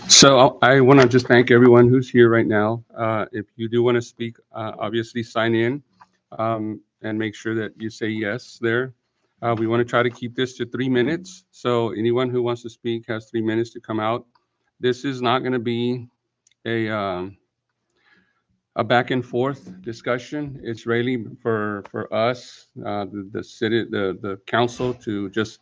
So I want to just thank everyone who's here right now. If you do want to speak, obviously sign in and make sure that you say yes there. We want to try to keep this to 3 minutes. So anyone who wants to speak has 3 minutes to come out. This is not going to be a um, a back and forth discussion. It's really for us, the city, the council, to just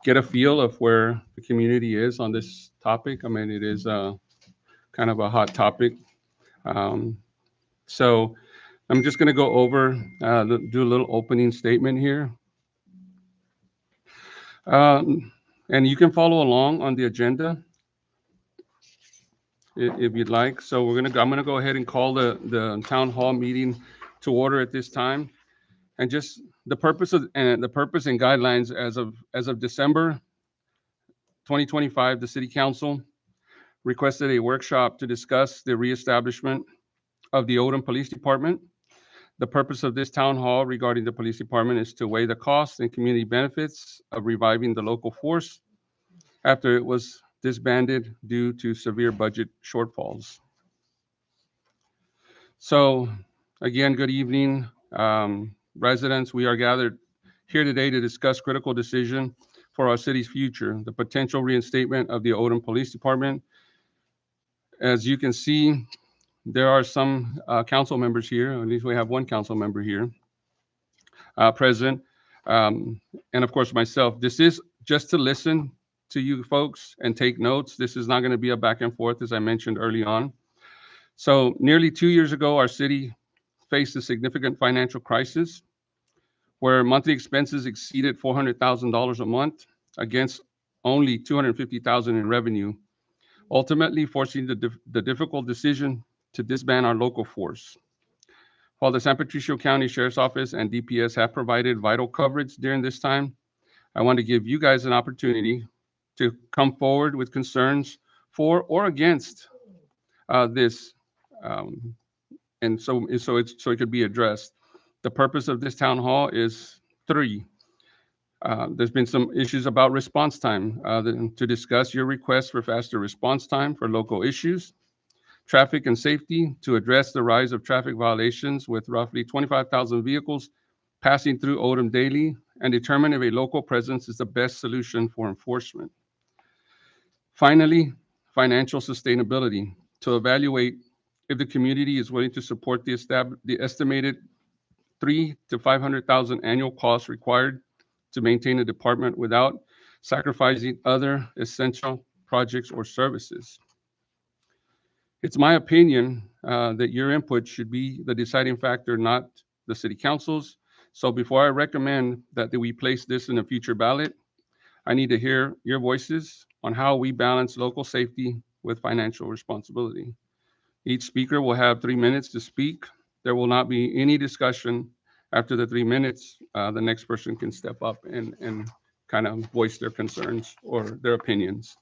get a feel of where the community is on this topic. I mean, it is kind of a hot topic. Um, so I'm just going to go over, do a little opening statement here. And you can follow along on the agenda if you'd like. So I'm gonna go ahead and call the town hall meeting to order at this time. And just the purpose and guidelines as of December 2025, the city council requested a workshop to discuss the reestablishment of the Odom Police Department. The purpose of this town hall regarding the police department is to weigh the costs and community benefits of reviving the local force after it was disbanded due to severe budget shortfalls. So, again, good evening, residents. We are gathered here today to discuss critical decision for our city's future, the potential reinstatement of the Odom Police Department. As you can see, there are some council members here. At least we have one council member here present, and of course myself. This is just to listen to you folks and take notes. This is not going to be a back and forth, as I mentioned early on. So, nearly 2 years ago, our city faced a significant financial crisis where monthly expenses exceeded $400,000 a month against only $250,000 in revenue, ultimately forcing the difficult decision to disband our local force. While the San Patricio County Sheriff's Office and DPS have provided vital coverage during this time, I want to give you guys an opportunity to come forward with concerns for or against this, um, and so it could be addressed. The purpose of this town hall is three. There's been some issues about response time, to discuss your request for faster response time for local issues, traffic and safety to address the rise of traffic violations with roughly 25,000 vehicles passing through Odom daily, and determine if a local presence is the best solution for enforcement. Finally, financial sustainability to evaluate if the community is willing to support the estimated 300,000 to 500,000 annual costs required to maintain a department without sacrificing other essential projects or services. It's my opinion that your input should be the deciding factor, not the city council's. So before I recommend that we place this in a future ballot, I need to hear your voices on how we balance local safety with financial responsibility. Each speaker will have 3 minutes to speak. There will not be any discussion after the 3 minutes. The next person can step up and kind of voice their concerns or their opinions.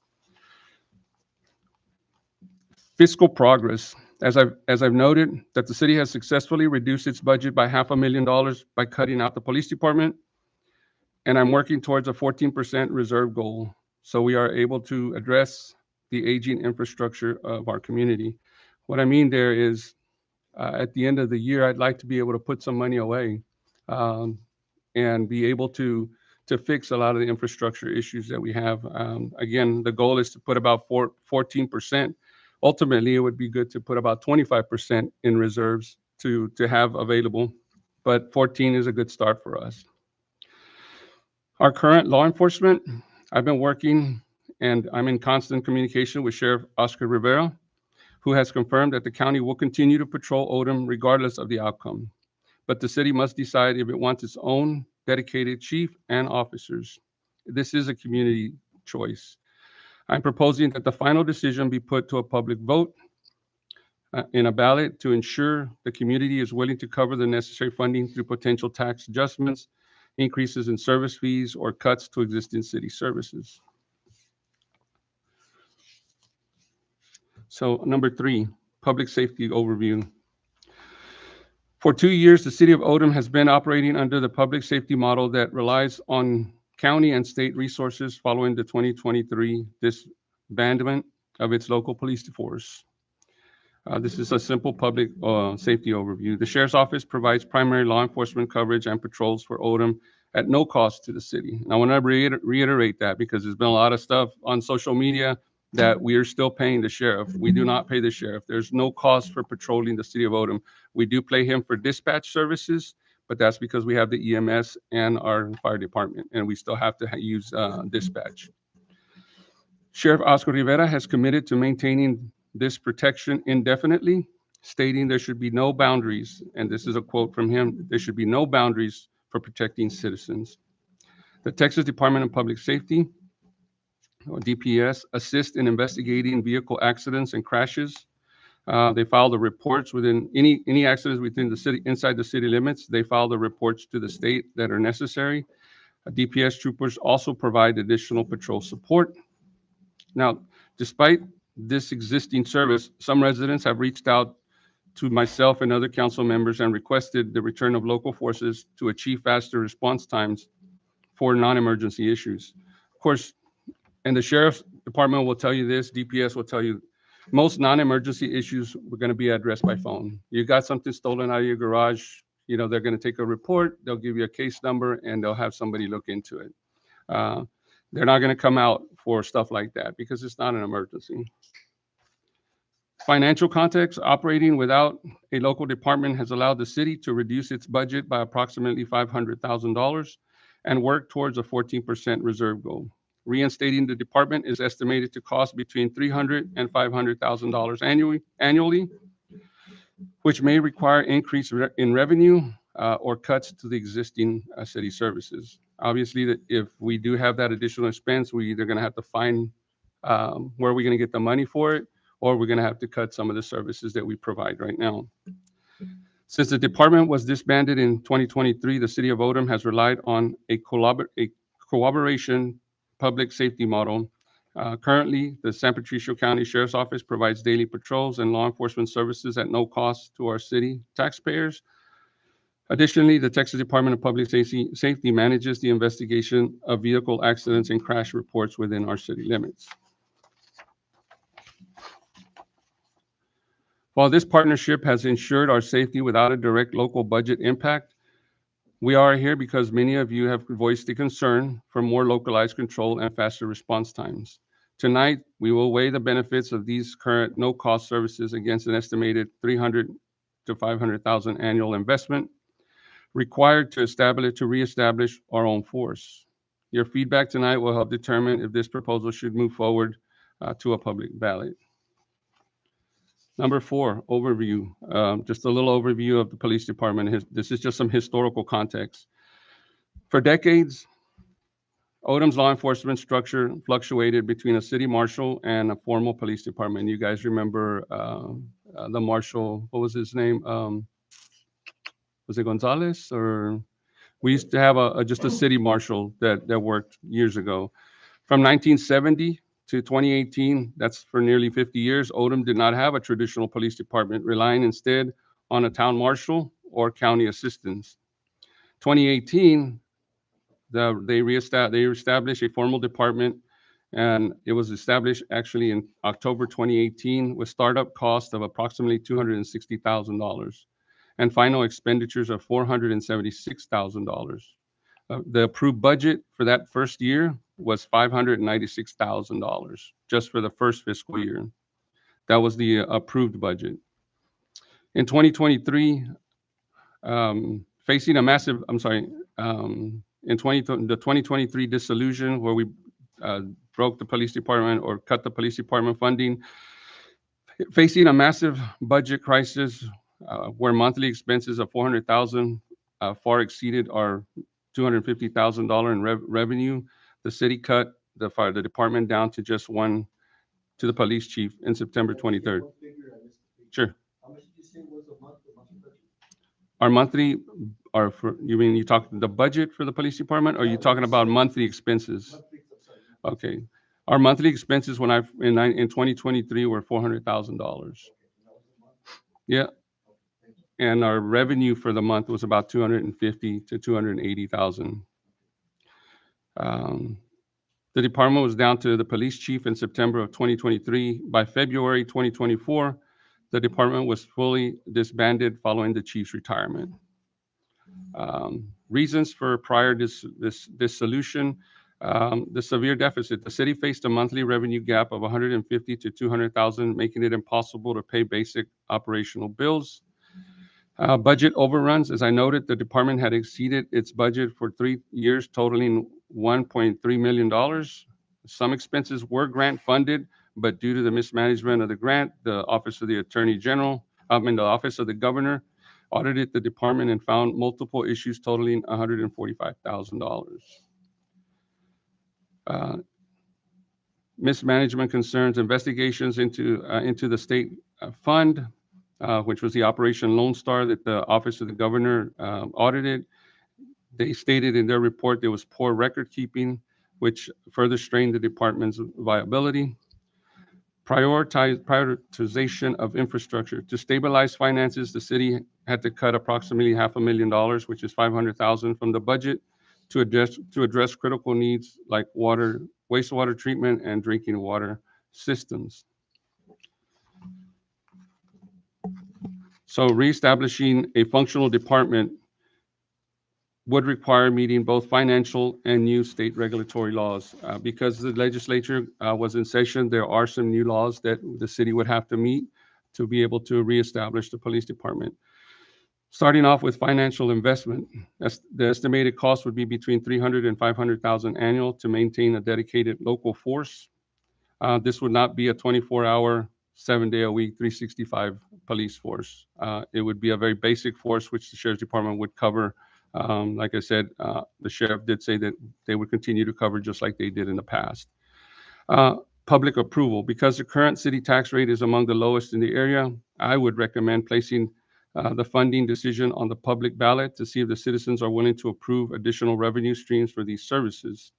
Fiscal progress. As I've noted, that the city has successfully reduced its budget by $500,000 by cutting out the police department, and I'm working towards a 14% reserve goal, so we are able to address the aging infrastructure of our community. What I mean there is, at the end of the year, I'd like to be able to put some money away, um, and be able to fix a lot of the infrastructure issues that we have. Again, the goal is to put about 14%. Ultimately, it would be good to put about 25% in reserves to have available, but 14 is a good start for us. Our current law enforcement, I've been working and I'm in constant communication with Sheriff Oscar Rivera, who has confirmed that the county will continue to patrol Odom regardless of the outcome. But the city must decide if it wants its own dedicated chief and officers. This is a community choice. I'm proposing that the final decision be put to a public vote in a ballot to ensure the community is willing to cover the necessary funding through potential tax adjustments, increases in service fees, or cuts to existing city services. So number three, public safety overview. For 2 years, the city of Odom has been operating under the public safety model that relies on county and state resources following the 2023 disbandment of its local police force. This is a simple public safety overview. The Sheriff's Office provides primary law enforcement coverage and patrols for Odom at no cost to the city. And I want to reiterate that because there's been a lot of stuff on social media that we are still paying the sheriff. We do not pay the sheriff. There's no cost for patrolling the city of Odom. We do pay him for dispatch services, but that's because we have the EMS and our fire department, and we still have to use dispatch. Sheriff Oscar Rivera has committed to maintaining this protection indefinitely, stating there should be no boundaries, and this is a quote from him, there should be no boundaries for protecting citizens. The Texas Department of Public Safety, or DPS, assists in investigating vehicle accidents and crashes. They file the reports within any accidents within the city, inside the city limits. They file the reports to the state that are necessary. DPS troopers also provide additional patrol support. Now, despite this existing service, some residents have reached out to myself and other council members and requested the return of local forces to achieve faster response times for non-emergency issues. Of course, and the Sheriff's Department will tell you this, DPS will tell you, most non-emergency issues were going to be addressed by phone. You got something stolen out of your garage, you know, they're going to take a report, they'll give you a case number, and they'll have somebody look into it. They're not going to come out for stuff like that because it's not an emergency. Financial context, operating without a local department has allowed the city to reduce its budget by approximately $500,000 and work towards a 14% reserve goal. Reinstating the department is estimated to cost between $300,000 and $500,000 annually, which may require increase in revenue or cuts to the existing city services. Obviously, if we do have that additional expense, we're either going to have to find where we're going to get the money for it, or we're going to have to cut some of the services that we provide right now. Since the department was disbanded in 2023, the city of Odom has relied on a cooperation public safety model. Currently, the San Patricio County Sheriff's Office provides daily patrols and law enforcement services at no cost to our city taxpayers. Additionally, the Texas Department of Public Safety manages the investigation of vehicle accidents and crash reports within our city limits. While this partnership has ensured our safety without a direct local budget impact, we are here because many of you have voiced the concern for more localized control and faster response times. Tonight, we will weigh the benefits of these current no-cost services against an estimated $300,000 to $500,000 annual investment required to reestablish our own force. Your feedback tonight will help determine if this proposal should move forward to a public ballot. Number 4, overview. Just a little overview of the police department. This is just some historical context. For decades, Odom's law enforcement structure fluctuated between a city marshal and a formal police department. You guys remember the marshal, what was his name? Was it Gonzalez? Or we used to have just a city marshal that worked years ago. From 1970 to 2018, that's for nearly 50 years, Odom did not have a traditional police department, relying instead on a town marshal or county assistants. 2018, they established a formal department, and it was established actually in October 2018 with startup cost of approximately $260,000 and final expenditures of $476,000. The approved budget for that first year was $596,000 just for the first fiscal year. That was the approved budget. In 2023, facing a massive, the 2023 dissolution where we broke the police department or cut the police department funding, facing a massive budget crisis where monthly expenses of $400,000 far exceeded our $250,000 in revenue, the city cut the department down to just one, to the police chief in September 23rd. Sure. How much did you say was a monthly budget? Our monthly, you talk the budget for the police department, or are you talking about monthly expenses? Okay. Our monthly expenses in 2023 were $400,000. Yeah. And our revenue for the month was about $250,000 to $280,000. Um, the department was down to the police chief in September of 2023. By February 2024, the department was fully disbanded following the chief's retirement. Reasons for prior dissolution, the severe deficit. The city faced a monthly revenue gap of 150 to 200,000, making it impossible to pay basic operational bills. Budget overruns, as I noted, the department had exceeded its budget for 3 years, totaling $1.3 million. Some expenses were grant funded, but due to the mismanagement of the grant, the Office of the Attorney General, the Office of the Governor, audited the department and found multiple issues totaling $145,000. Mismanagement concerns, investigations into the state fund, which was the Operation Lone Star that the Office of the Governor audited. They stated in their report there was poor record keeping, which further strained the department's viability. Prioritization of infrastructure. To stabilize finances, the city had to cut approximately $500,000, which is $500,000 from the budget to address critical needs like water, wastewater treatment, and drinking water systems. So reestablishing a functional department would require meeting both financial and new state regulatory laws. Because the legislature was in session, there are some new laws that the city would have to meet to be able to reestablish the police department. Starting off with financial investment, the estimated cost would be between $300,000 and $500,000 annual to maintain a dedicated local force. This would not be a 24-hour, 7-day-a-week, 365 police force. It would be a very basic force, which the Sheriff's Department would cover. Like I said, the sheriff did say that they would continue to cover just like they did in the past. Public approval. Because the current city tax rate is among the lowest in the area, I would recommend placing the funding decision on the public ballot to see if the citizens are willing to approve additional revenue streams for these services.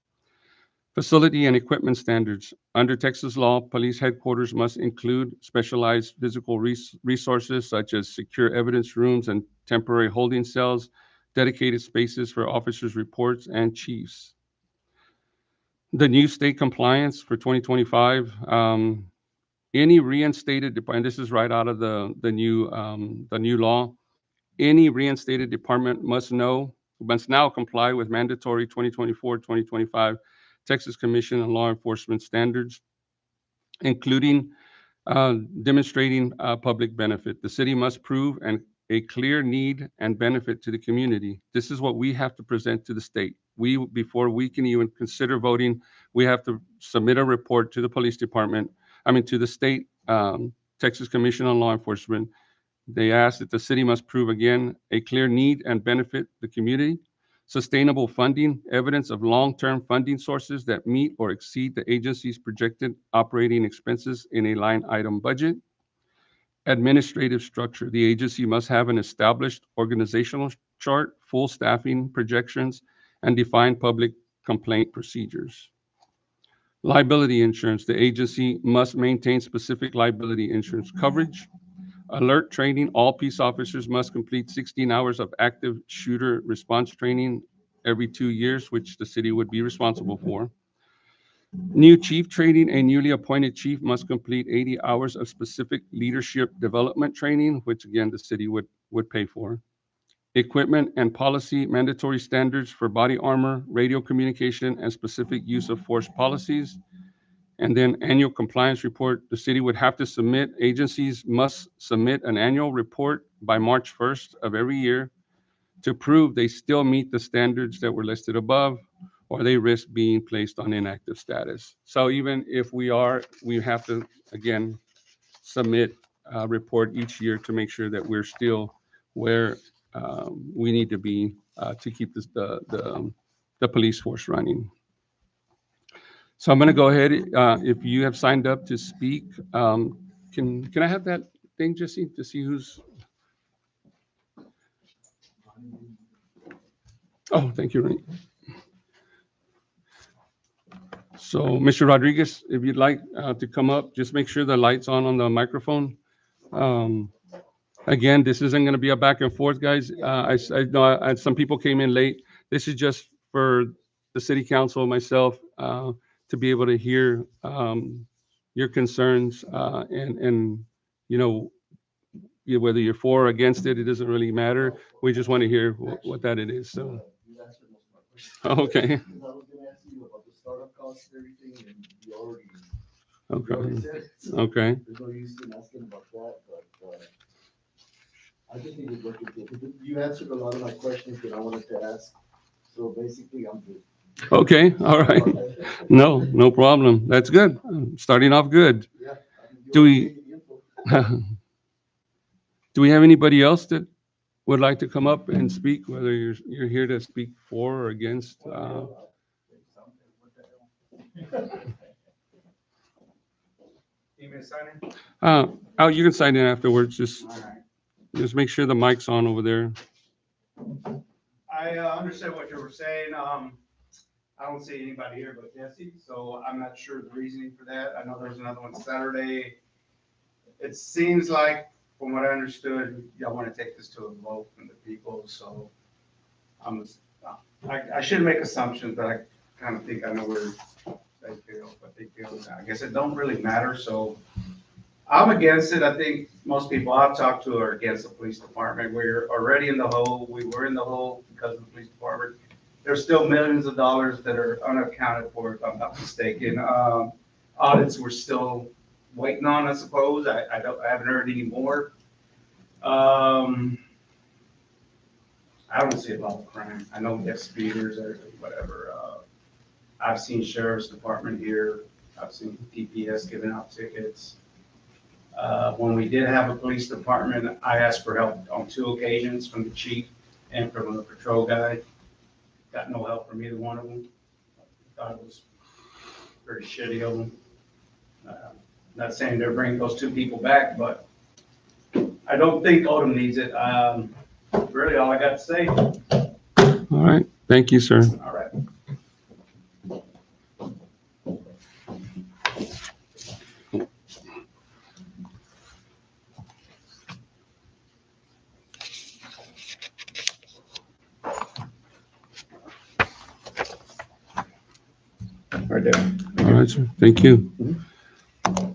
Facility and equipment standards. Under Texas law, police headquarters must include specialized physical resources such as secure evidence rooms and temporary holding cells, dedicated spaces for officers' reports and chiefs. The new state compliance for 2025, any reinstated department, this is right out of the new law, any reinstated department must now comply with mandatory 2024-2025 Texas Commission on Law Enforcement standards, including demonstrating public benefit. The city must prove a clear need and benefit to the community. This is what we have to present to the state. Before we can even consider voting, we have to submit a report to the police department, to the state Texas Commission on Law Enforcement. They ask that the city must prove again a clear need and benefit the community, sustainable funding, evidence of long-term funding sources that meet or exceed the agency's projected operating expenses in a line item budget. Administrative structure. The agency must have an established organizational chart, full staffing projections, and defined public complaint procedures. Liability insurance. The agency must maintain specific liability insurance coverage. Alert training. All peace officers must complete 16 hours of active shooter response training every 2 years, which the city would be responsible for. New chief training. A newly appointed chief must complete 80 hours of specific leadership development training, which again, the city would pay for. Equipment and policy mandatory standards for body armor, radio communication, and specific use of force policies. And then annual compliance report. The city would have to submit, agencies must submit an annual report by March 1st of every year to prove they still meet the standards that were listed above, or they risk being placed on inactive status. So even if we have to, again, submit a report each year to make sure that we're still where we need to be to keep the police force running. So I'm going to go ahead. If you have signed up to speak, can I have that thing, Jesse, to see who's? Oh, thank you, Renee. So, Mr. Rodriguez, if you'd like to come up, just make sure the light's on the microphone. Again, this isn't going to be a back and forth, guys. I know some people came in late. This is just for the city council, myself, to be able to hear your concerns and you know, whether you're for or against it, it doesn't really matter. We just want to hear what that it is. So, You answered most of my questions. okay, Because I was gonna ask you about the startup costs and everything, and you already okay, said it. So okay. there's no use in asking about that, but I just need to look into it. Because you answered a lot of my questions that I wanted to ask. So basically, I'm good. Okay, all right. No, no problem. That's good. Starting off good. Yeah. Do we- Do we have anybody else that would like to come up and speak, whether you're here to speak for or against? You may sign in? Oh, you can sign in afterwards. Just All right. just make sure the mic's on over there. I understand what you were saying. I don't see anybody here but Jesse, so I'm not sure the reasoning for that. I know there's another one Saturday. It seems like, from what I understood, y'all want to take this to a vote from the people, so I shouldn't make assumptions, but I kind of think I know where they feel, what they feel. I guess it don't really matter, so I'm against it. I think most people I've talked to are against the police department. We're already in the hole. We were in the hole because of the police department. There's still millions of dollars that are unaccounted for, if I'm not mistaken. Audits we're still waiting on, I suppose. I haven't heard any more. I don't see a lot of crime. I know we have speeders or whatever. I've seen sheriff's department here. I've seen DPS giving out tickets. When we did have a police department, I asked for help on 2 occasions from the chief and from the patrol guy. Got no help from either one of them. Thought it was pretty shitty of them. Not saying they're bringing those 2 people back, but I don't think Odom needs it. Really, all I got to say. All right. Thank you, sir. All right. Right there. All right, sir. Thank you.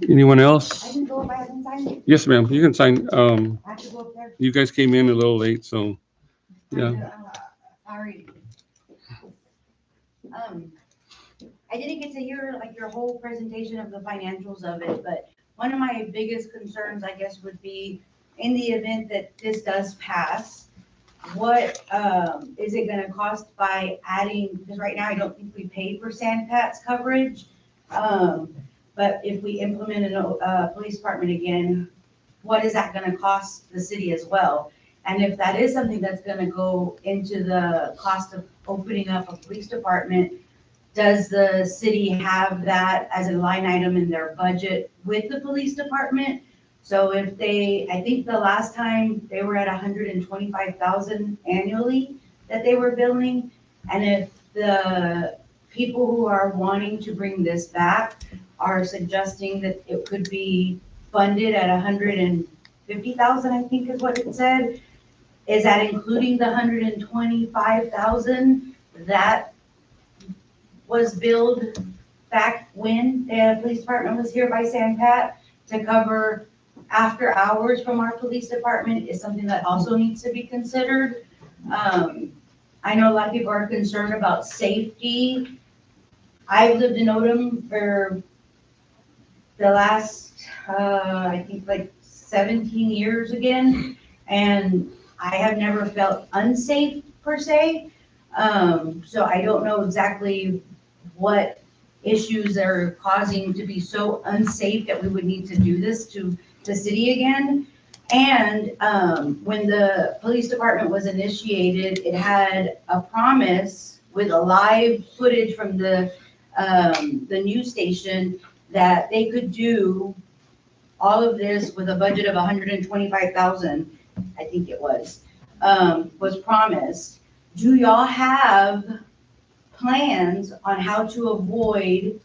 Anyone I else? can go if I haven't signed it. Yes, ma'am. You can sign. I have to go up there. You guys came in a little late, so yeah. Sorry. I didn't get to hear like your whole presentation of the financials of it, but one of my biggest concerns, I guess, would be in the event that this does pass, what, is it gonna cost by adding, because right now I don't think we pay for Sandpat's coverage. But if we implement a police department again, what is that gonna cost the city as well? And if that is something that's gonna go into the cost of opening up a police department, does the city have that as a line item in their budget with the police department? So if they, I think the last time they were at 125,000 annually that they were billing. And if the people who are wanting to bring this back are suggesting that it could be funded at 150,000, I think is what it said. Is that including the 125,000 that was billed back when the police department was here by Sandpat to cover after hours from our police department is something that also needs to be considered. I know a lot of people are concerned about safety. I've lived in Odom for the last, I think like 17 years again, and I have never felt unsafe per se. So I don't know exactly what issues are causing to be so unsafe that we would need to do this to the city again. And when the police department was initiated, it had a promise with a live footage from the news station that they could do all of this with a budget of 125,000, I think it was promised. Do y'all have plans on how to avoid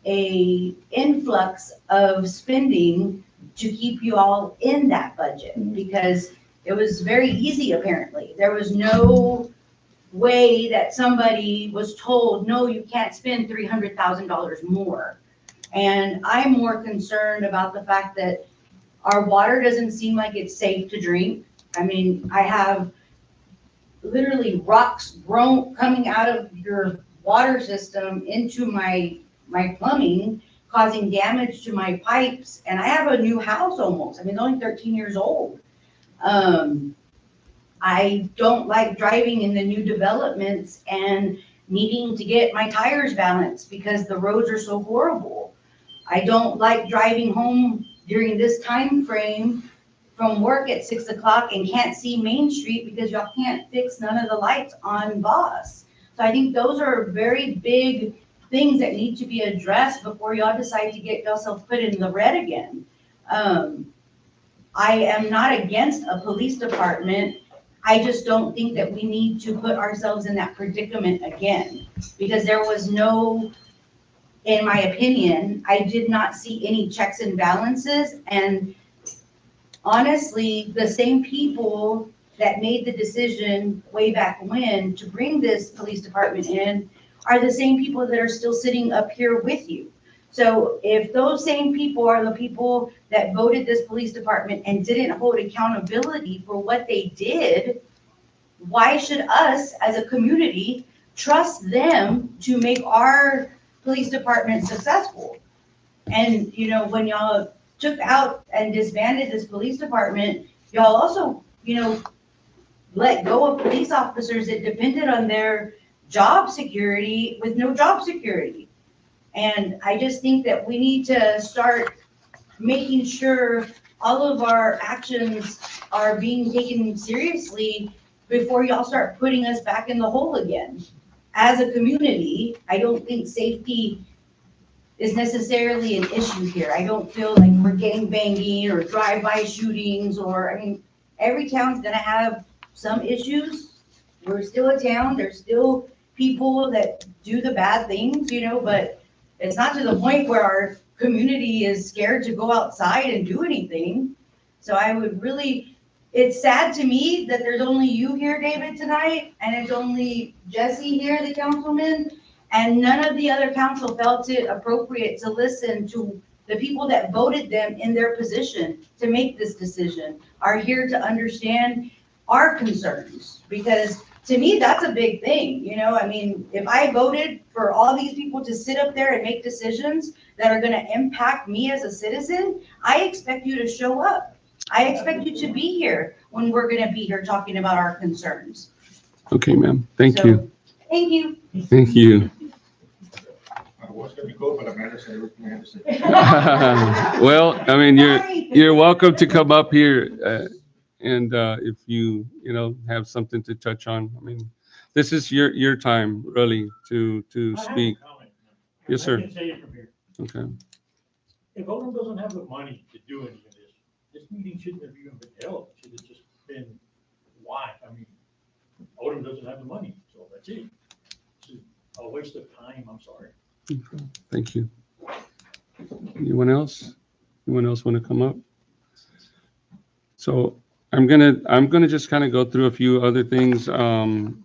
a influx of spending to keep you all in that budget? Because it was very easy, apparently. There was no way that somebody was told, no, you can't spend $300,000 more. And I'm more concerned about the fact that our water doesn't seem like it's safe to drink. I mean, I have literally rocks coming out of your water system into my plumbing, causing damage to my pipes. And I have a new house almost. I mean, it's only 13 years old. I don't like driving in the new developments and needing to get my tires balanced because the roads are so horrible. I don't like driving home during this time frame from work at 6 o'clock and can't see Main Street because y'all can't fix none of the lights on Voss. So I think those are very big things that need to be addressed before y'all decide to get yourself put in the red again. I am not against a police department. I just don't think that we need to put ourselves in that predicament again, because there was no, in my opinion, I did not see any checks and balances. And honestly, the same people that made the decision way back when to bring this police department in are the same people that are still sitting up here with you. So if those same people are the people that voted this police department and didn't hold accountability for what they did, why should us as a community trust them to make our police department successful? And, you know, when y'all took out and disbanded this police department, y'all also, you know, let go of police officers that depended on their job security with no job security. And I just think that we need to start making sure all of our actions are being taken seriously before y'all start putting us back in the hole again. As a community, I don't think safety is necessarily an issue here. I don't feel like we're gang banging or drive-by shootings, or, I mean, every town's gonna have some issues. We're still a town, there's still people that do the bad things, you know, but it's not to the point where our community is scared to go outside and do anything. So I would really, it's sad to me that there's only you here, David, tonight, and it's only Jesse here, the councilman, and none of the other council felt it appropriate to listen to the people that voted them in their position to make this decision, are here to understand our concerns. Because to me, that's a big thing, you know? I mean, if I voted for all these people to sit up there and make decisions that are gonna impact me as a citizen, I expect you to show up. I expect you to be here when we're gonna be here talking about our concerns. Okay, ma'am. Thank So, you. Thank you. Thank you. Well, I mean, you're welcome to come up here, and if you have something to touch on. I mean, this is your time really to speak. Yes, sir. I can say it from here. Okay. If Odom doesn't have the money to do any of this meeting shouldn't have even been held. It should have just been, why? I mean, Odom doesn't have the money, so that's it. It's a waste of time, I'm sorry. Thank you. Anyone else? Anyone else want to come up? So I'm gonna just kind of go through a few other things on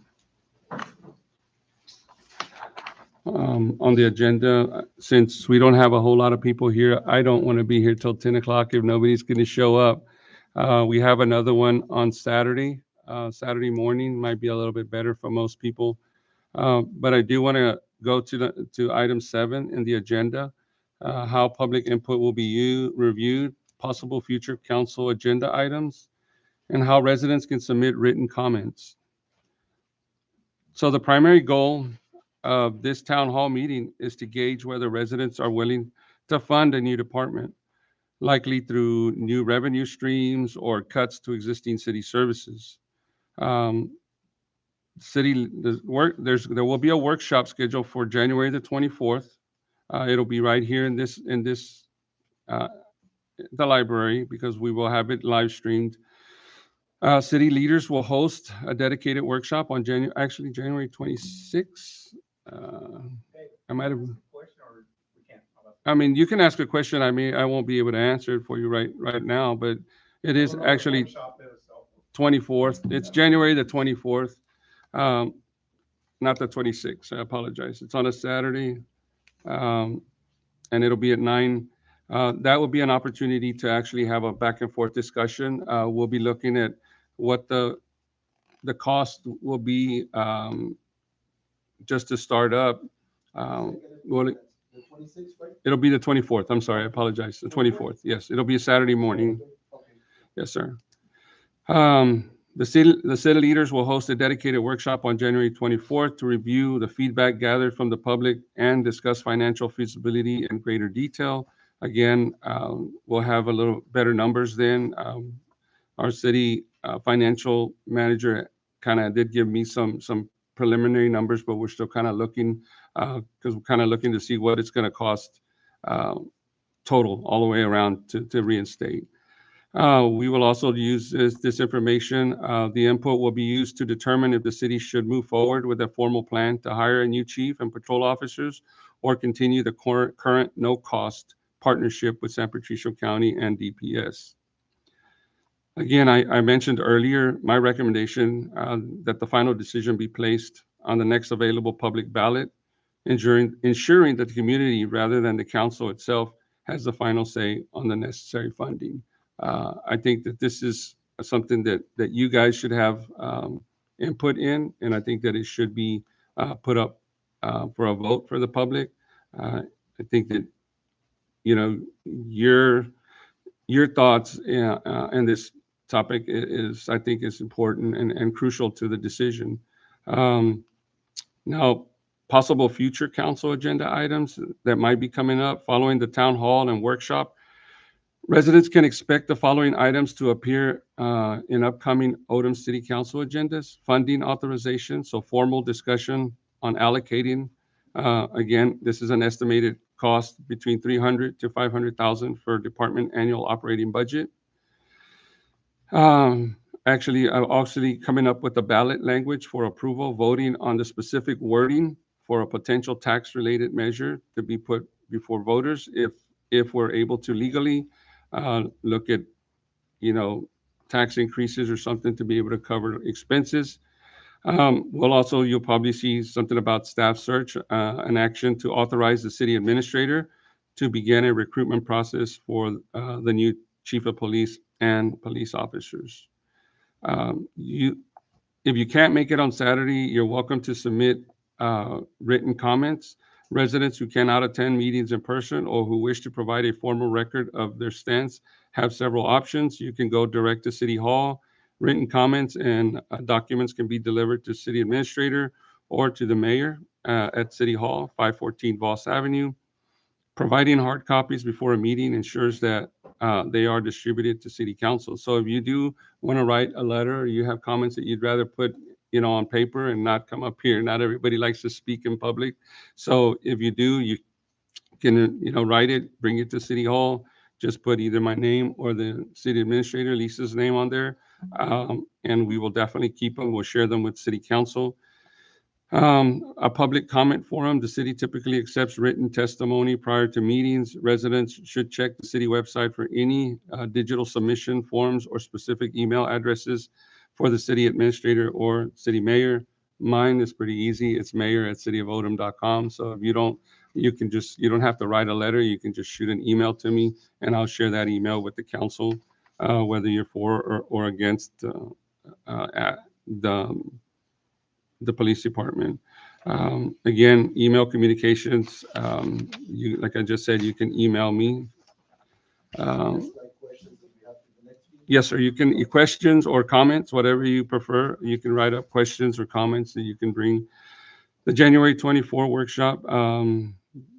the agenda. Since we don't have a whole lot of people here, I don't want to be here till 10 o'clock if nobody's going to show up. We have another one on Saturday. Saturday morning might be a little bit better for most people. But I do want to go to item 7 in the agenda, how public input will be reviewed, possible future council agenda items, and how residents can submit written comments. So the primary goal of this town hall meeting is to gauge whether residents are willing to fund a new department, likely through new revenue streams or cuts to existing city services. There will be a workshop scheduled for January the 24th. It'll be right here in the library, because we will have it live streamed. City leaders will host a dedicated workshop on January 26th. I might have. I mean, you can ask a question. I mean, I won't be able to answer it for you right now, but it is actually 24th. It's January the 24th. not the 26th, I apologize. It's on a Saturday, and it'll be at 9. That will be an opportunity to actually have a back and forth discussion. We'll be looking at what the cost will be, just to start up. Well, The 26th, right? it'll be the 24th. I'm sorry, I apologize. The 24th. Yes, it'll be a Saturday morning. Okay. Yes, sir. The city leaders will host a dedicated workshop on January 24th to review the feedback gathered from the public and discuss financial feasibility in greater detail. Again, we'll have a little better numbers then. Our city financial manager kind of did give me some preliminary numbers, but we're still kind of looking, because we're kind of looking to see what it's going to cost total all the way around to reinstate. We will also use this information. The input will be used to determine if the city should move forward with a formal plan to hire a new chief and patrol officers or continue the current no-cost partnership with San Patricio County and DPS. Again, I mentioned earlier my recommendation that the final decision be placed on the next available public ballot, ensuring that the community, rather than the council itself, has the final say on the necessary funding. I think that this is something that you guys should have input in, and I think that it should be put up for a vote for the public. I think that, you know, your thoughts in this topic is, I think, is important and crucial to the decision. Now, possible future council agenda items that might be coming up following the town hall and workshop. Residents can expect the following items to appear in upcoming Odom City Council agendas: funding authorization, so formal discussion on allocating. Again, this is an estimated cost between $300,000 to $500,000 for department annual operating budget. Actually, I'm actually coming up with the ballot language for approval, voting on the specific wording for a potential tax-related measure to be put before voters if we're able to legally look at, you know, tax increases or something to be able to cover expenses. Well, also, you'll probably see something about staff search, an action to authorize the city administrator to begin a recruitment process for the new chief of police and police officers. If you can't make it on Saturday, you're welcome to submit written comments. Residents who cannot attend meetings in person or who wish to provide a formal record of their stance have several options. You can go direct to City Hall. Written comments and documents can be delivered to City Administrator or to the Mayor at City Hall, 514 Voss Avenue. Providing hard copies before a meeting ensures that they are distributed to City Council. So if you do want to write a letter or you have comments that you'd rather put, you know, on paper and not come up here, not everybody likes to speak in public. So if you do, you can, you know, write it, bring it to City Hall, just put either my name or the City Administrator, Lisa's name on there. And we will definitely keep them. We'll share them with City Council. A public comment forum. The city typically accepts written testimony prior to meetings. Residents should check the city website for any digital submission forms or specific email addresses for the city administrator or city mayor. Mine is pretty easy. It's mayor@cityofodom.com. So if you don't have to write a letter. You can just shoot an email to me and I'll share that email with the council, whether you're for or against the police department. Again, email communications, like I just said, you can email me. Yes, sir, you can, questions or comments, whatever you prefer. You can write up questions or comments that you can bring. The January 24 workshop,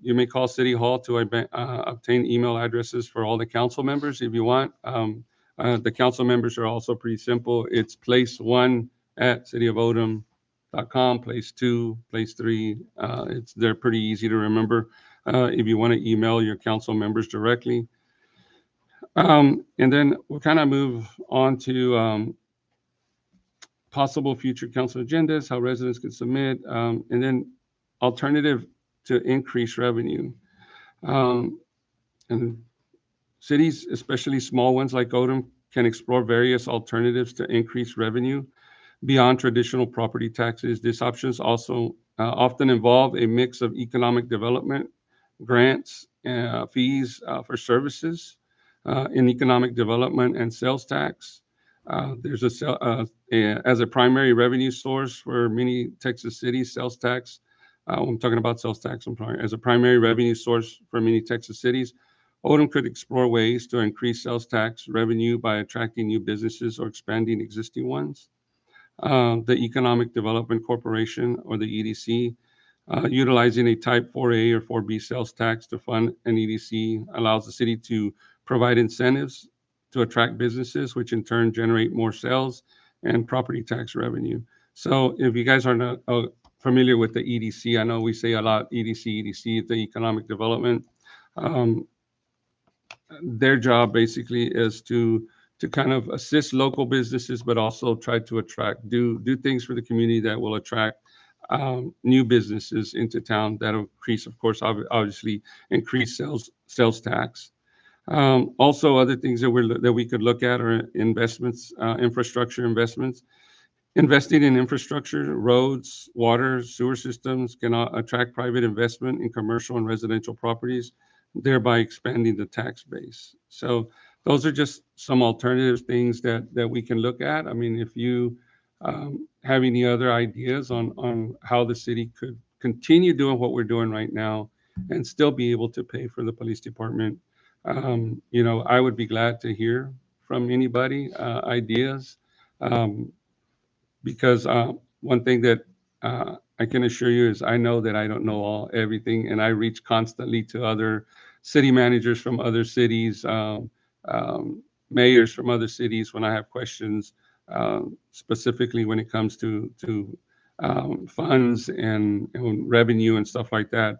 you may call City Hall to obtain email addresses for all the council members if you want. The council members are also pretty simple. It's place1@cityofodom.com, place2, place3. They're pretty easy to remember if you want to email your council members directly. And then we'll kind of move on to possible future council agendas, how residents can submit, and then alternative to increase revenue. And cities, especially small ones like Odom, can explore various alternatives to increase revenue. beyond traditional property taxes. These options also often involve a mix of economic development, grants, fees for services in economic development and sales tax. There's as a primary revenue source for many Texas cities, sales tax. I'm talking about sales tax. As a primary revenue source for many Texas cities, Odom could explore ways to increase sales tax revenue by attracting new businesses or expanding existing ones. The Economic Development Corporation, or the EDC, utilizing a Type 4A or 4B sales tax to fund an EDC allows the city to provide incentives to attract businesses, which in turn generate more sales and property tax revenue. So if you guys are not familiar with the EDC, I know we say a lot EDC, the Economic Development. Their job basically is to kind of assist local businesses, but also try to do things for the community that will attract new businesses into town. That'll increase, of course, obviously increase sales tax. Also, other things that we could look at are investments, infrastructure investments. Investing in infrastructure, roads, water, sewer systems can attract private investment in commercial and residential properties, thereby expanding the tax base. So those are just some alternative things that we can look at. I mean, if you have any other ideas on how the city could continue doing what we're doing right now and still be able to pay for the police department, I would be glad to hear from anybody, ideas. Because one thing that I can assure you is I know that I don't know everything, and I reach constantly to other city managers from other cities, mayors from other cities when I have questions, specifically when it comes to funds and revenue and stuff like that.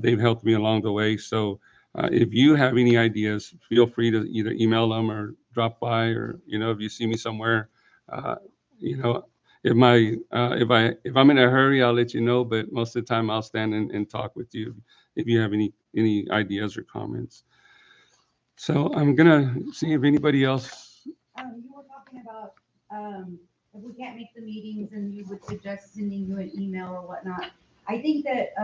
They've helped me along the way. So if you have any ideas, feel free to either email them or drop by, or if you see me somewhere, if I'm in a hurry, I'll let you know. But most of the time, I'll stand and talk with you if you have any ideas or comments. So I'm gonna see if anybody else. You were talking about, if we can't make the meetings and you would suggest sending you an email or whatnot. I think that,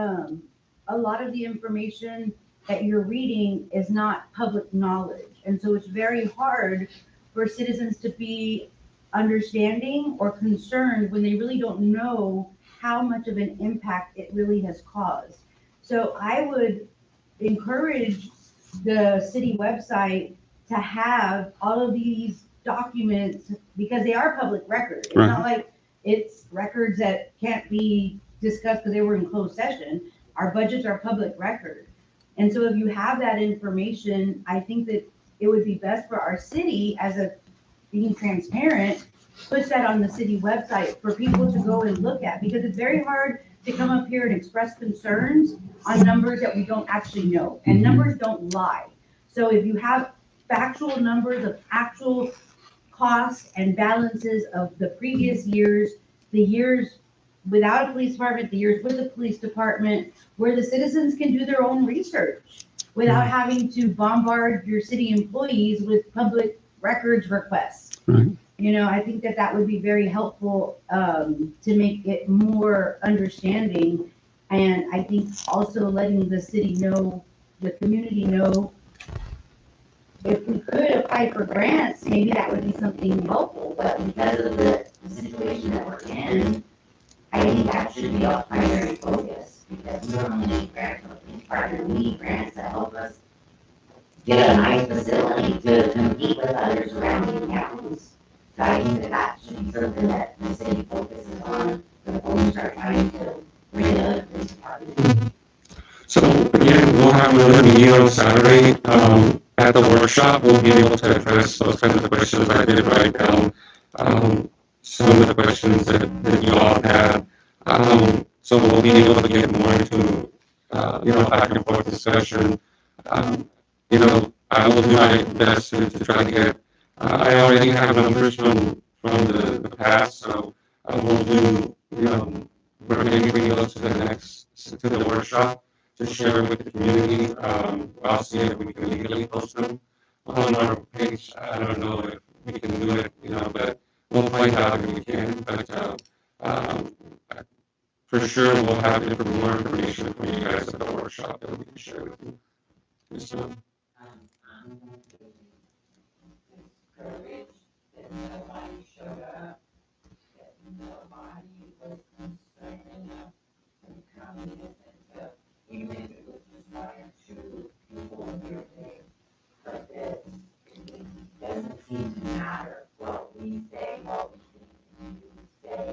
a lot of the information that you're reading is not public knowledge. And so it's very hard for citizens to be understanding or concerned when they really don't know how much of an impact it really has caused. So I would encourage the city website to have all of these documents, because they are public record. It's not like it's records that can't be discussed because they were in closed session. Our budgets are public record. And so if you have that information, I think that it would be best for our city, as a being transparent, push that on the city website for people to go and look at, because it's very hard to come up here and express concerns on numbers that we don't actually know, and numbers don't lie. So if you have factual numbers of actual costs and balances of the previous years, the years without a police department, the years with a police department, where the citizens can do their own research without having to bombard your city employees with public records requests. Right. I think that would be very helpful to make it more understanding. And I think also letting the city know, the community know, if we could apply for grants, maybe that would be something helpful. But because of the situation that we're in, I think that should be our primary focus, because we don't need grants from the police department. We need grants to help us get a nice facility to compete with others around the counties. So I think that should be something that the city focuses on before we start trying to bring another police department. So again, we'll have another meeting on Saturday. At the workshop, we'll be able to address those kinds of questions. I did write down some of the questions that you all had. So we'll be able to get more into back and forth discussion. I will do my best to try to get. I already have numbers from the past, so I will do. We're maybe bring those to the workshop to share with the community. I'll see if we can legally post them on our page. I don't know if we can do it, but we'll find out if we can, but, for sure, we'll have more information for you guys at the workshop that we can share with you. Yes, sir. Discouraged that nobody showed up, that nobody was concerned enough to come and listen to, even if it was just one or two people here today. But it doesn't seem to matter what we say, what we think you say.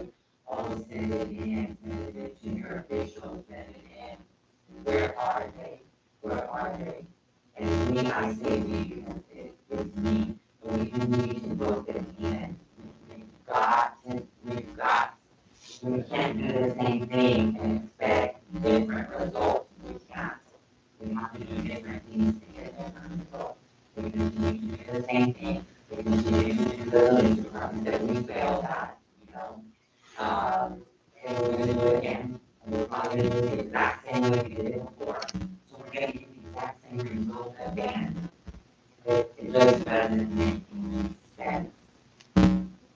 Oh, send it in, send it to your officials, send it in. Where are they? Where are they? And we, I say we, because it's me. We need to vote them in. We can't do the same thing and expect different results. We can't. We have to do different things to get different results. We continue to do the same thing. We continue to do the police department that we failed at, you know? And we're gonna do it again. And we're probably gonna do it the exact same way we did it before. So we're gonna get the exact same result again. It just doesn't make any sense.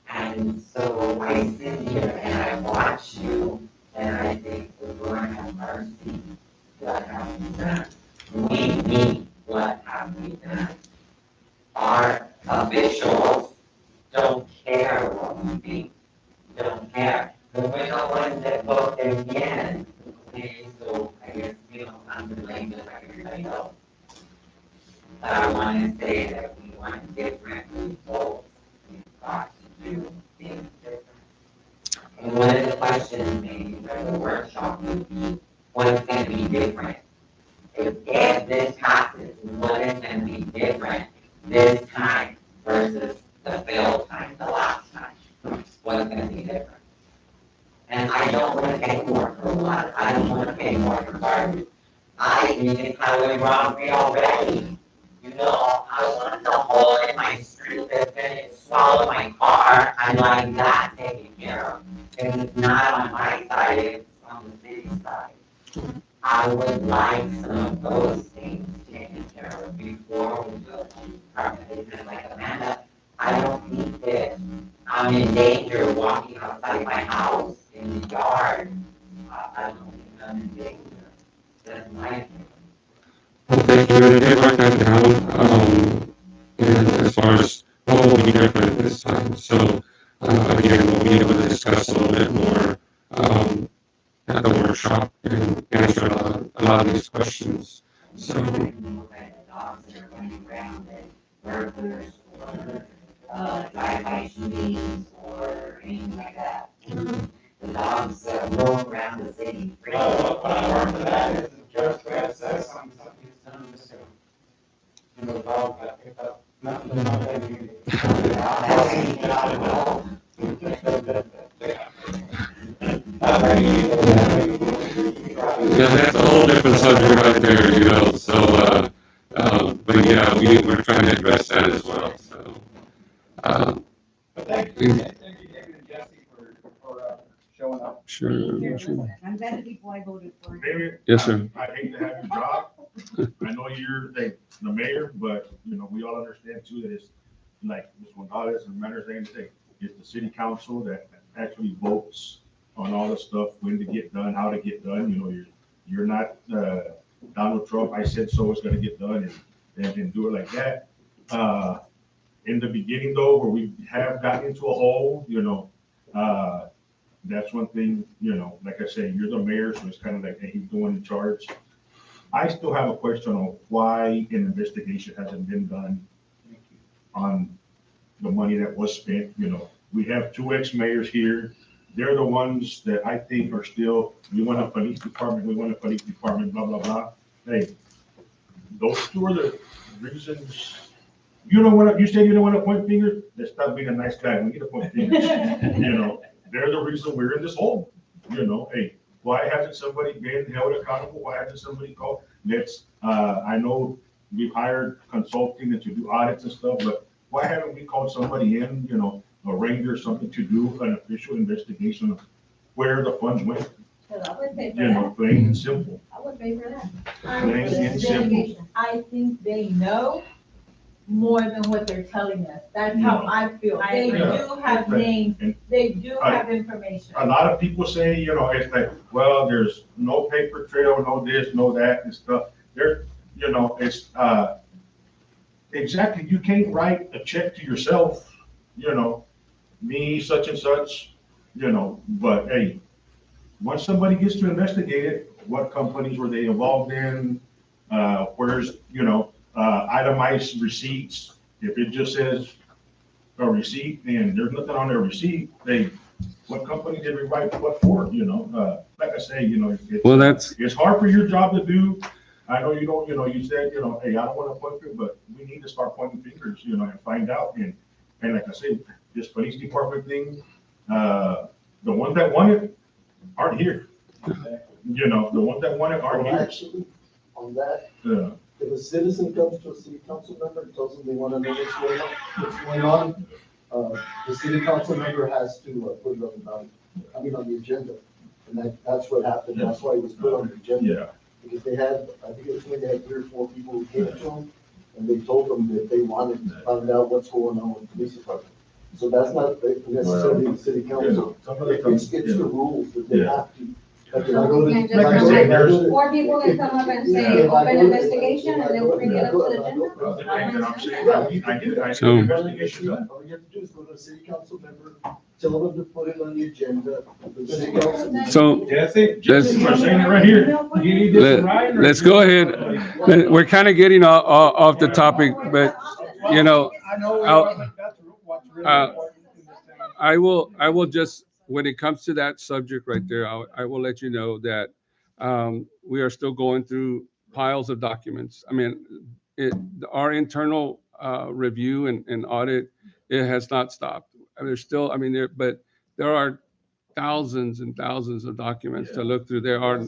And so I sit here and I watch you and I think, the Lord have mercy, what have we done? We, what have we done? Our officials don't care what we think, don't care. But we're the ones that vote them in. Okay, so I guess, I'm to blame just like everybody else. But I want to say that we want different results. We've got to do things different. And one of the questions maybe for the workshop would be, what's going to be different? If this passes, what is going to be different this time versus the failed time, the last time? What's going to be different? And I don't want to pay more for water. I don't want to pay more for garbage. I think it's highway robbery already. You know, I want the hole in my street that's gonna swallow my car. I like that taken care of. Because it's not on my side, it's on the city side. I would like some of those things taken care of before we go to the department. Because like Amanda, I don't need this. I'm in danger walking outside my house in the yard. I don't think I'm in danger. That's my opinion. Well, thank you. I did write that down. And as far as what will be different this time. So, again, we'll be able to discuss a little bit more at the workshop and answer a lot of these questions. So, drive-by shootings or anything like that. The dogs roam around the city. What I learned from that is the judge Grant says something's done in this room. And the dog got picked up. Nothing about that unit. yeah, that's a whole different subject right there, you know. So, but yeah, we're trying to address that as well. So, But thank you, David and Jesse, for showing up. sure. I'm glad the people I voted for. Mayor? Yes, sir. I hate to have your job. I know you're the mayor, but, we all understand too that it's like Ms. Gonzalez and Mayor saying today, it's the city council that actually votes on all the stuff, when to get done, how to get done. You're not Donald Trump, I said so, it's gonna get done and do it like that. In the beginning though, where we have gotten into a hole, that's one thing, like I say, you're the mayor, so it's kind of like, hey, he's going in charge. I still have a question on why an investigation hasn't been done on the money that was spent. We have two ex-mayors here. They're the ones that I think are still, we want a police department, blah, blah, blah. Hey, those two are the reasons. You said you don't want to point fingers? Let's stop being a nice guy. We need to point fingers. They're the reason we're in this hole. Hey, why hasn't somebody been held accountable? Why hasn't somebody called? I know we've hired consulting and to do audits and stuff, but why haven't we called somebody in, a ranger or something to do an official investigation of where the funds went? I would pay for that. Plain and simple. I would pay for that. Plain and simple. I think they know more than what they're telling us. That's how I feel. I They agree. do have Right. names, And they do I- have information. A lot of people say, you know, it's like, well, there's no paper trail, no this, no that and stuff. There, you know, it's, exactly, you can't write a check to yourself, you know, me, such and such, you know, but hey, once somebody gets to investigate it, what companies were they involved in? Where's, you know, itemized receipts? If it just says a receipt and there's nothing on their receipt, what company did we write what for, you know? Like I say, you know, Well, it's hard for your job to do. I know you don't, you know, you said, you know, hey, I don't want to point fingers, but we need to start pointing fingers, you know, and find out. And like I said, this police department thing, the ones that want it aren't here. You know, the ones that want it aren't Well, here. actually, on that, Yeah. if a citizen comes to a city council member and tells them they want to know what's going on, the city council member has to put it on the ballot, on the agenda. And that's what happened, that's why it was put on the agenda. Yeah. Because they had, I think it was when they had 3 or 4 people who came to them, and they told them that they wanted to find out what's going on with the police department. So that's not necessarily the city council. Some of the It's the rules that they Yeah. have to. Like, if I go to- Can't if I just go to- say if I go to- Or people can come up and Yeah, say, if I open go to- investigation, and they'll bring it up to the agenda. And I'm saying, I did it, I did So- an investigation done. All you have to do is go to a city council member, tell them to put it on the agenda. The city council. So Jesse, Let's- We're saying it right here. you need this in writing? or let's just- go ahead. We're kind of getting off the topic, but, you know, I know, I'll- that's what's really uh, important in this town. I will just, when it comes to that subject right there, I will let you know that we are still going through piles of documents. I mean, our internal review and audit, it has not stopped. There's still, I mean, but there are thousands and thousands of documents to look through. There are,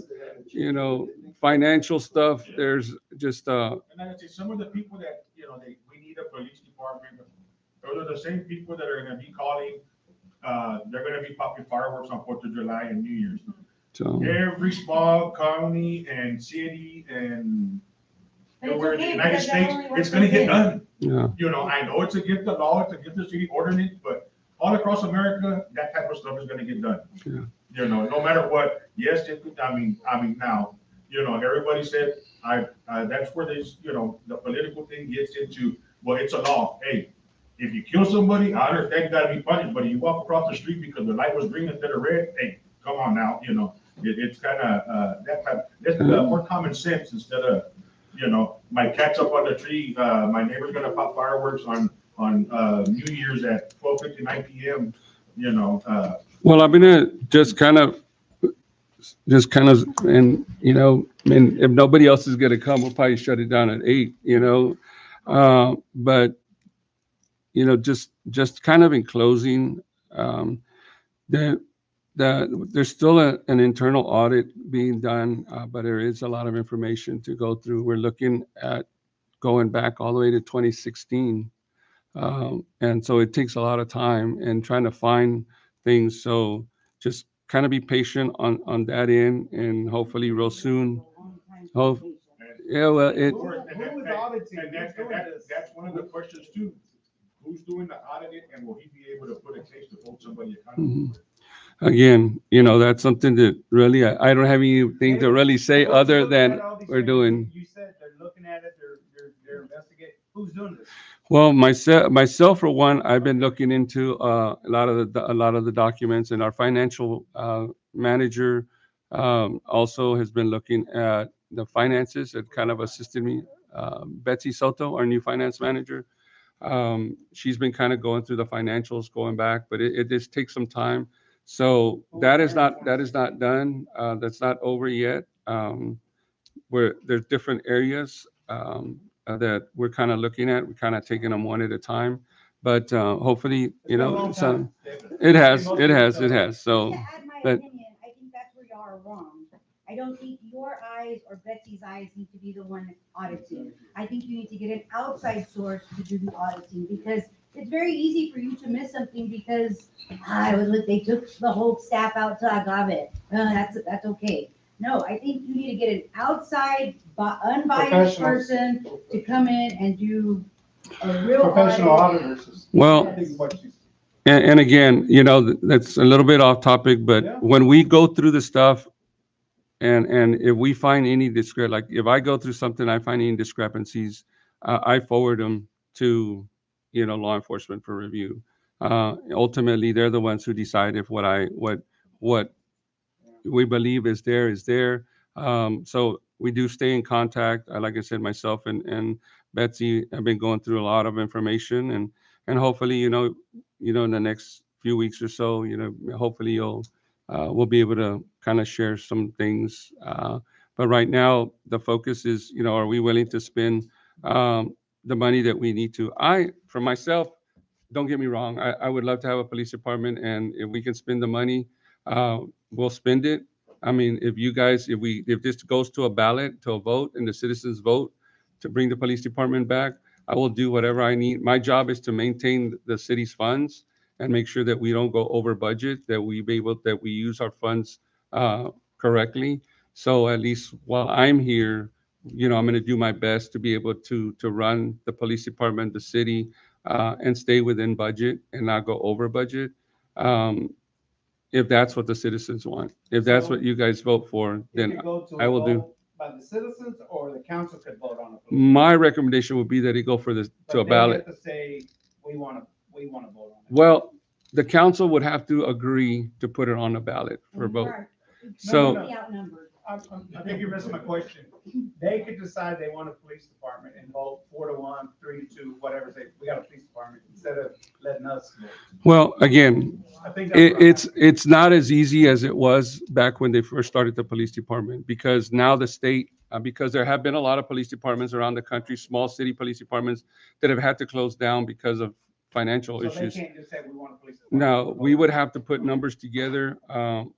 you know, financial stuff. There's just, And I say, some of the people that, you know, we need a police department, those are the same people that are gonna be calling, they're gonna be popping fireworks on 4th of July and New Year's. so, Every small county and city and But it's where in the okay, United because that's States, only what it's gonna they get did. done. yeah. You know, I know it's against the law, it's against the city ordinance, but all across America, that type of stuff is gonna get done. Yeah. You know, no matter what, yes, I mean, now, you know, everybody said, that's where this, you know, the political thing gets into, well, it's a law. Hey, if you kill somebody, I understand you gotta be punished, but if you walk across the street because the light was green instead of red, hey, come on now, you know, it's kinda, that type, that's more common sense instead of, you know, my cat's up on the tree, my neighbor's gonna pop fireworks on New Year's at 12:59 PM, you know, Well, I'm gonna just kind of, and, you know, and if nobody else is gonna come, we'll probably shut it down at 8, you know? But, you know, just kind of in closing, there's still an internal audit being done, but there is a lot of information to go through. We're looking at going back all the way to 2016. And so it takes a lot of time and trying to find things. So just kind of be patient on that end, and hopefully real soon. Oh, yeah, well, it, That's one of the questions too. Who's doing the auditing and will he be able to put a case to hold somebody accountable? again, you know, that's something that really, I don't have anything to really say other than we're doing. You said they're looking at it, they're investigating. Who's doing this? Well, myself for one, I've been looking into a lot of the documents, and our financial manager also has been looking at the finances. It kind of assisted me. Betsy Soto, our new finance manager, she's been kind of going through the financials, going back, but it just takes some time. So that is not done. That's not over yet. Where there's different areas that we're kind of looking at. We're kind of taking them one at a time, but hopefully, you know, some it has. So, To add my but- opinion, I think that's where y'all are wrong. I don't think your eyes or Betsy's eyes need to be the one auditing. I think you need to get an outside source to do the auditing, because it's very easy for you to miss something because they took the whole staff out to Agave. That's okay. No, I think you need to get an outside, unbiased Professional. person to come in and do A real Professional audit. auditors. Well, I think what she's. and again, that's a little bit off topic, but Yeah. when we go through the stuff and if we find any like if I go through something, I find any discrepancies, I forward them to, law enforcement for review. Ultimately, they're the ones who decide if what we believe is there. So we do stay in contact. Like I said, myself and Betsy have been going through a lot of information and hopefully, in the next few weeks or so, hopefully we'll be able to kind of share some things. But right now, the focus is, are we willing to spend the money that we need to? For myself, don't get me wrong, I would love to have a police department, and if we can spend the money, we'll spend it. I mean, if this goes to a ballot, to a vote, and the citizens vote to bring the police department back, I will do whatever I need. My job is to maintain the city's funds and make sure that we don't go over budget, that we use our funds correctly. So at least while I'm here, I'm going to do my best to be able to run the police department, the city, and stay within budget and not go over budget. If that's what the citizens want, if that's what you guys vote for, It then could go to I a will do. vote by the citizens, or the council could vote on it. My recommendation would be that it go to a But they ballot. get to say, we want to vote on it. Well, the council would have to agree to put it on a ballot for a vote. So, No, no. I think you're missing my question. They could decide they want a police department and vote 4-1, 3-2, whatever, say, we got a police department, instead of letting us vote. well, again, I think that's what I'm asking. it's not as easy as it was back when they first started the police department, because now the state, because there have been a lot of police departments around the country, small city police departments that have had to close down because of financial So they issues. can't just say we want a police department. No, we would have to put numbers together.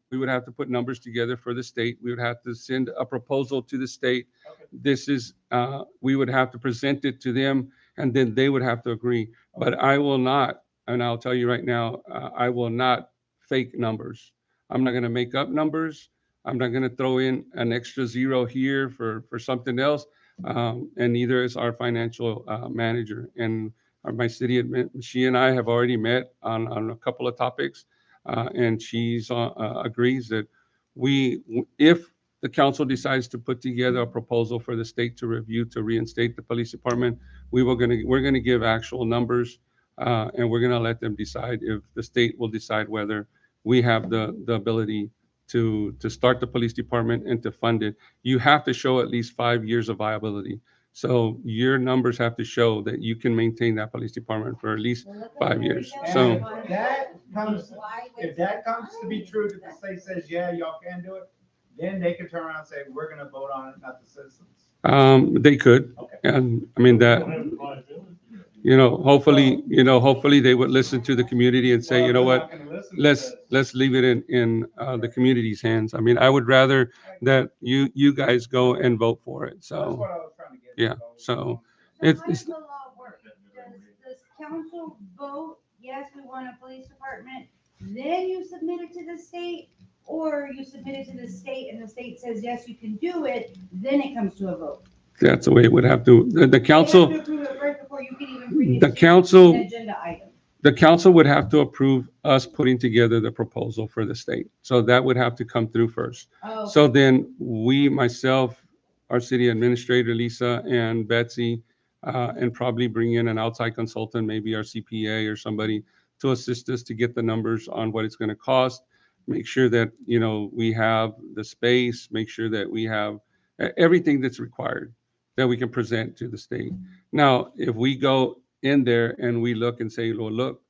We would have to put numbers together for the state. We would have to send a proposal to the state. Okay. We would have to present it to them, and then they would have to agree. But I will not, and I'll tell you right now, I will not fake numbers. I'm not going to make up numbers. I'm not going to throw in an extra zero here for something else. And neither is our financial manager. And my city admin, she and I have already met on a couple of topics, and she's agrees that if the council decides to put together a proposal for the state to review to reinstate the police department, we're gonna give actual numbers, and we're gonna let them decide if the state will decide whether we have the ability to start the police department and to fund it. You have to show at least 5 years of viability. So your numbers have to show that you can maintain that police department for at least 5 years. So, And if that comes to be true, that the state says, yeah, y'all can do it, then they could turn around and say, we're gonna vote on it, not the citizens. they could, Okay. and I mean that, hopefully they would listen to the community and say, Well, you know they're what, not gonna listen let's because- leave it in the community's hands. I mean, I would rather that you guys go and vote for it. That's So, what I was trying to get. yeah, so So it's, how does the law work? Does council vote, yes, we want a police department, then you submit it to the state? Or you submit it to the state and the state says, yes, you can do it, then it comes to a vote? that's the way it would have to, the They have council, to approve it right before you can even bring it the to council, an agenda item. the council would have to approve us putting together the proposal for the state. So that would have to come through first. Oh, So then myself, our city administrator, Lisa, and Betsy, and probably bring in an outside consultant, maybe our CPA or somebody, to assist us to get the numbers on what it's going to cost. Make sure that, we have the space, make sure that we have everything that's required that we can present to the state. Now, if we go in there and we look and say, well, look,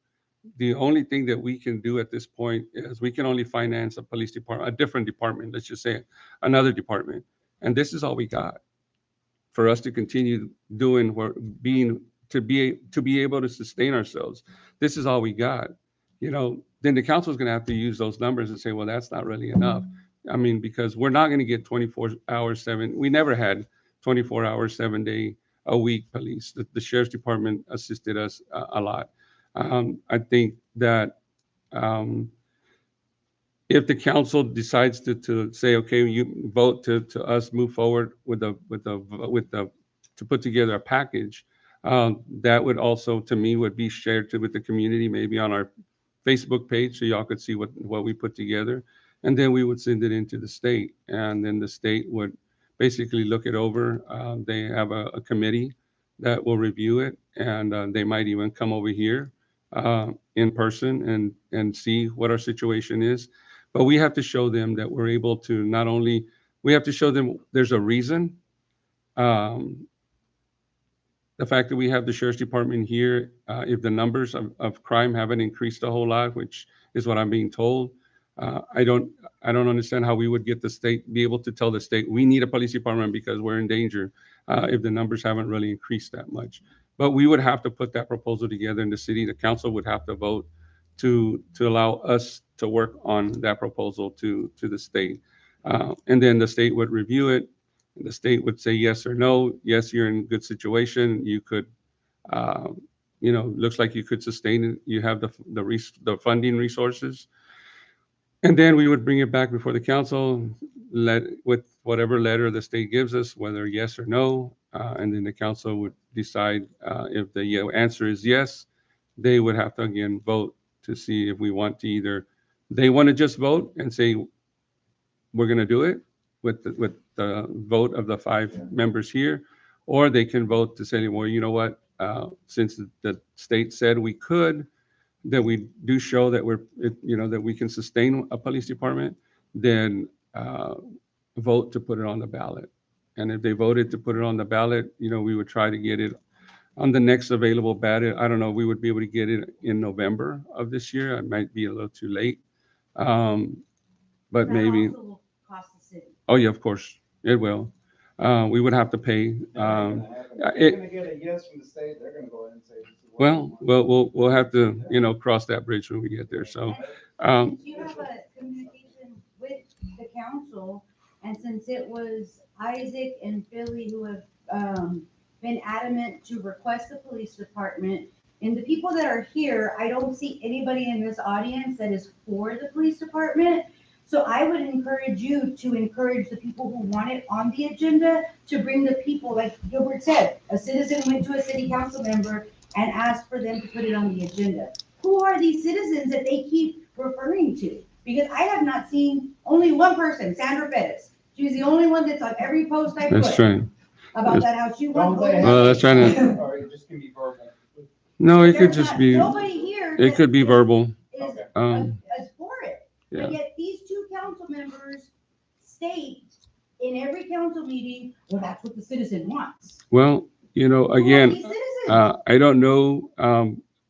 the only thing that we can do at this point is we can only finance a police department, a different department, let's just say another department. And this is all we got for us to continue doing to be able to sustain ourselves. This is all we got, then the council is going to have to use those numbers and say, well, that's not really enough. I mean, because we're not going to get 24 hours, we never had 24 hours, 7-day a week police. The sheriff's department assisted us a lot. I think that if the council decides to say, okay, you vote to us move forward to put together a package, That would also, to me, would be shared with the community, maybe on our Facebook page, so y'all could see what we put together. And then we would send it into the state, and then the state would basically look it over. They have a committee that will review it, and they might even come over here in person and see what our situation is. But we have to show them that we're able to not only, we have to show them there's a reason. The fact that we have the sheriff's department here, if the numbers of crime haven't increased a whole lot, which is what I'm being told, I don't understand how we would get the state, be able to tell the state, we need a police department because we're in danger, if the numbers haven't really increased that much. But we would have to put that proposal together in the city. The council would have to vote to allow us to work on that proposal to the state. And then the state would review it. The state would say yes or no. Yes, you're in a good situation. You could, looks like you could sustain it. You have the funding resources. And then we would bring it back before the council, with whatever letter the state gives us, whether yes or no. And then the council would decide if the answer is yes, they would have to again vote to see if we want to either, they want to just vote and say, we're going to do it with the vote of the 5 members here, or they can vote to say, well, you know what, since the state said we could, that we do show that that we can sustain a police department, then vote to put it on the ballot. And if they voted to put it on the ballot, we would try to get it on the next available ballot. I don't know, we would be able to get it in November of this year. It might be a little too late. But That maybe, also will cost the city. oh yeah, of course, it will. We would have to pay. If you're gonna get a yes from the state, they're gonna go ahead and say. this is what we Well, want. we'll have to, cross that bridge when we get there. So, Since you have a communication with the council, and since it was Isaac and Philly who have been adamant to request the police department, and the people that are here, I don't see anybody in this audience that is for the police department. So I would encourage you to encourage the people who want it on the agenda to bring the people, like Gilbert said, a citizen went to a city council member and asked for them to put it on the agenda. Who are these citizens that they keep referring to? Because I have not seen only one person, Sandra Pettis. She's the only one that's on every post I that's put right. about that, how she wants. Don't they have- Well, that's trying to, Or it just can be verbal. no, it could There's just not- be, Nobody here. it could be verbal. Is Okay. is for it. Yeah. But yet these 2 council members state in every council meeting, well, that's what the citizen wants. Well, Who are again, these citizens? I don't know,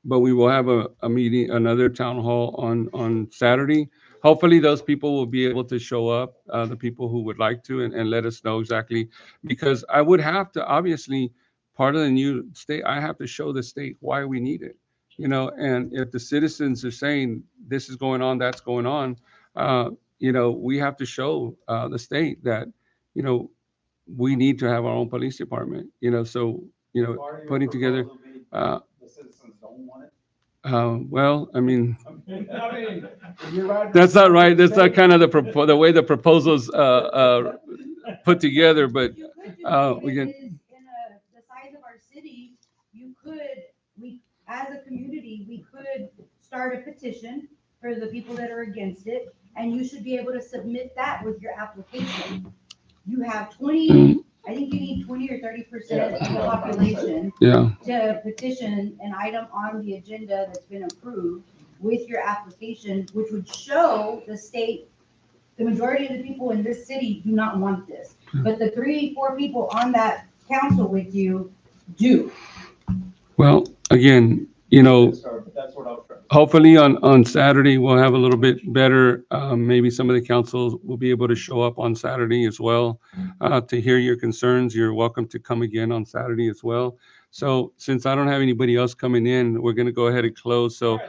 but we will have a meeting, another town hall on Saturday. Hopefully, those people will be able to show up, the people who would like to, and let us know exactly. Because I would have to, obviously, part of the new state, I have to show the state why we need it. And if the citizens are saying this is going on, that's going on, we have to show the state that, we need to have our own police department. So, Part of your putting together, proposal be uh, The citizens don't want it. well, I mean, You're right. that's not right. That's not kind of the way the proposals put together. But You could do we it can- is the size of our city, we, as a community, we could start a petition for the people that are against it, and you should be able to submit that with your application. You have 20, I think you need 20 or 30% of the population yeah, to petition an item on the agenda that's been approved with your application, which would show the state, the majority of the people in this city do not want this. But the 3-4 people on that council with you do. well, again, That's what I'll try. hopefully on Saturday, we'll have a little bit better, maybe some of the councils will be able to show up on Saturday as well, to hear your concerns. You're welcome to come again on Saturday as well. So since I don't have anybody else coming in, we're going to go ahead and close. So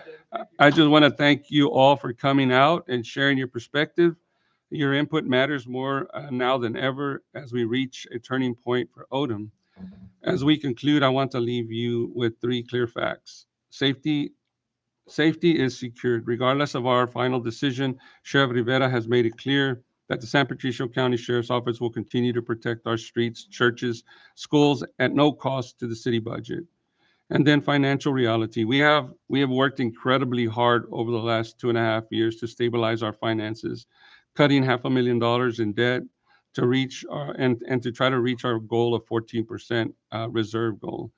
I just want to thank you all for coming out and sharing your perspective. Your input matters more now than ever as we reach a turning point for Odom. As we conclude, I want to leave you with 3 clear facts. Safety is secured. Regardless of our final decision, Sheriff Rivera has made it clear that the San Patricio County Sheriff's Office will continue to protect our streets, churches, schools at no cost to the city budget. And then financial reality. We have worked incredibly hard over the last 2.5 years to stabilize our finances, cutting $500,000 in debt to reach and to try to reach our goal of 14% reserve goal.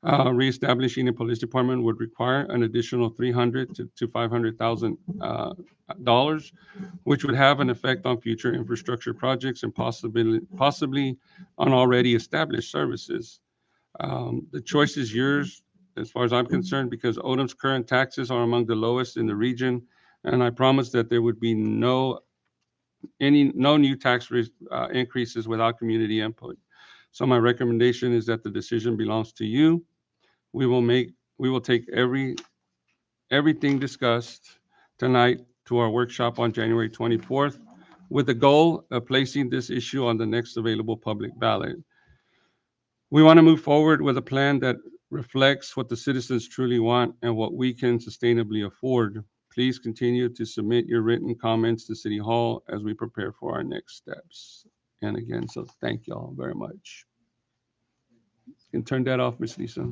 Reestablishing a police department would require an additional $300,000 to $500,000, which would have an effect on future infrastructure projects and possibly on already established services. The choice is yours, as far as I'm concerned, because Odom's current taxes are among the lowest in the region, and I promise that there would be no new tax increases without community input. So my recommendation is that the decision belongs to you. We will take everything discussed tonight to our workshop on January 24th, with the goal of placing this issue on the next available public ballot. We want to move forward with a plan that reflects what the citizens truly want and what we can sustainably afford. Please continue to submit your written comments to City Hall as we prepare for our next steps. And again, so thank you all very much. You can turn that off, Ms. Lisa.